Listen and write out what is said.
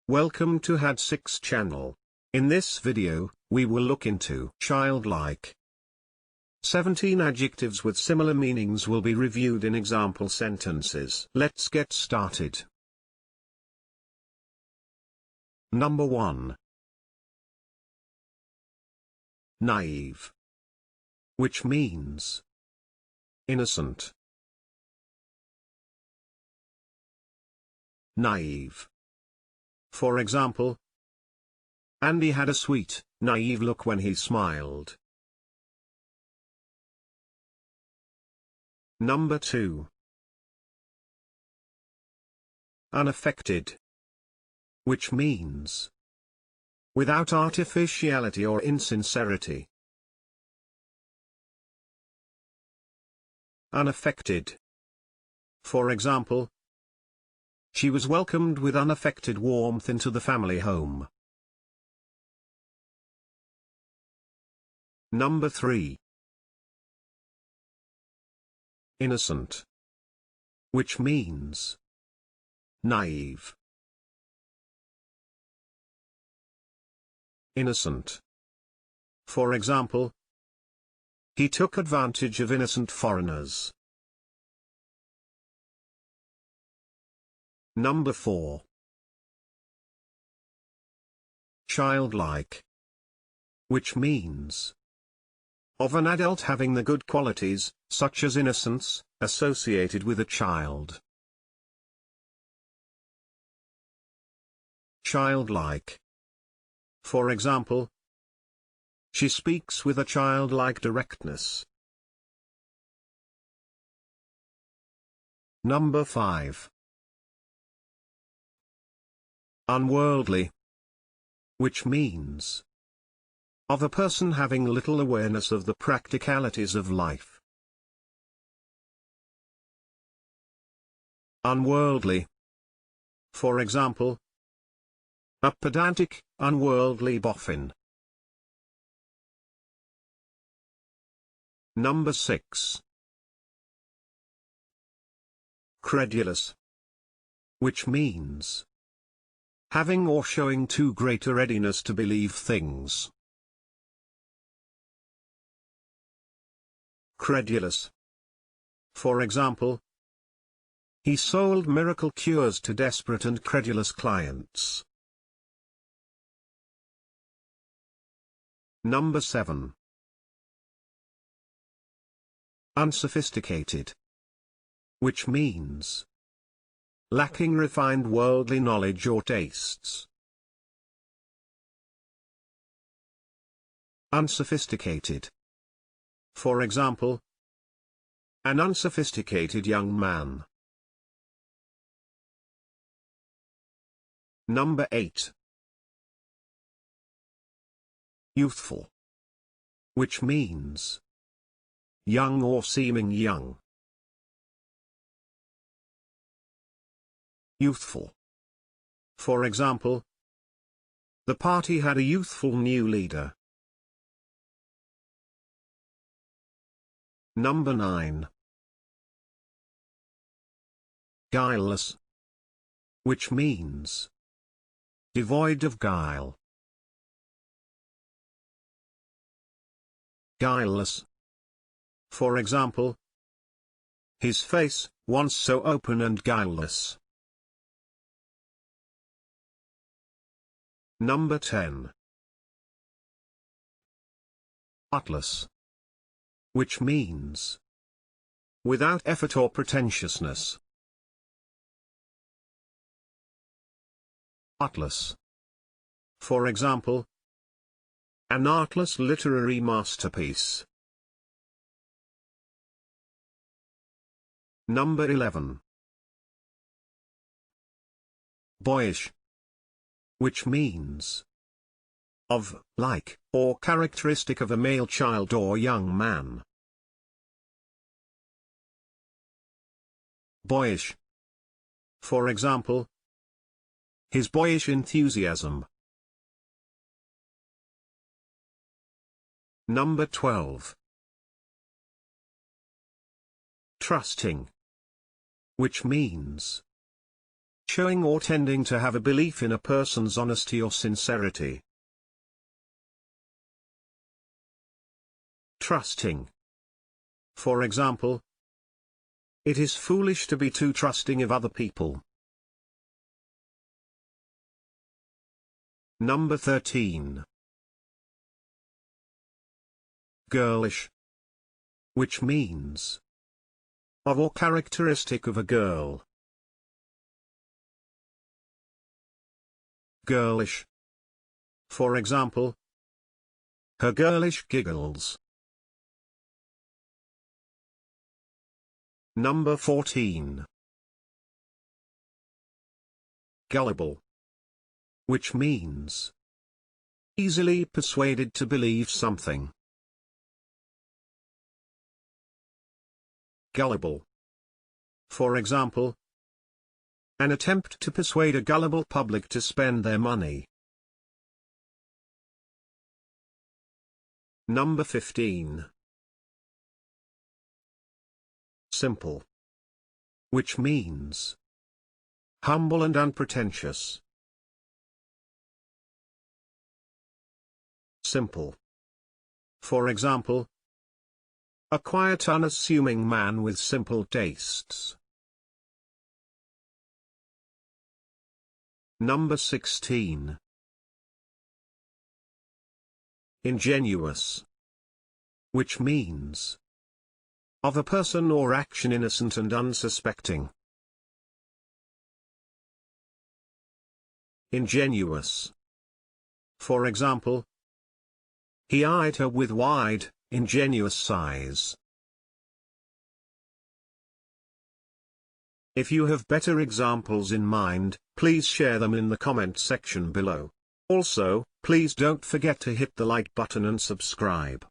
Welcome to Had6 channel. In this video, we will look into childlike. 17 adjectives with similar meanings will be reviewed in example sentences. Let's get started. Number 1. Naive, which means innocent. Naive. For example, Andy had a sweet, naive look when he smiled. Number 2. Unaffected, which means without artificiality or insincerity. Unaffected. For example, she was welcomed with unaffected warmth into the family home. Number 3. Innocent, which means naive. Innocent. For example, he took advantage of innocent foreigners. Number 4. Childlike, which means of an adult having the good qualities, such as innocence, associated with a child. Childlike. For example, she speaks with a childlike directness. Number 5. Unworldly, which means of a person having little awareness of the practicalities of life. Unworldly. For example, a pedantic, unworldly boffin. Number 6. Credulous, which means having or showing too great a readiness to believe things. Credulous. For example, he sold miracle cures to desperate and credulous clients. Number 7. Unsophisticated, which means lacking refined worldly knowledge or tastes. Unsophisticated. For example, an unsophisticated young man. Number 8. Youthful, which means young or seeming young. Youthful. For example, the party had a youthful new leader. Number 9. Guileless, which means devoid of guile. Guileless. For example, his face, once so open and guileless. Number 10. Artless, which means without effort or pretentiousness. Artless. For example, an artless literary masterpiece. Number 11. Boyish, which means of, like, or characteristic of a male child or young man. Boyish. For example, his boyish enthusiasm. Number 12. Trusting, which means showing or tending to have a belief in a person's honesty or sincerity. Trusting. For example, it is foolish to be too trusting of other people. Number 13. Girlish, which means of or characteristic of a girl. Girlish. For example, her girlish giggles. Number 14. Gullible, which means easily persuaded to believe something. Gullible. For example, an attempt to persuade a gullible public to spend their money. Number 15. Simple, which means humble and unpretentious. Simple. For example, a quiet, unassuming man with simple tastes. Number 16. Ingenuous, which means of a person or action innocent and unsuspecting. Ingenuous. For example, he eyed her with wide, ingenuous eyes. If you have better examples in mind, please share them in the comment section below. Also, please don't forget to hit the like button and subscribe.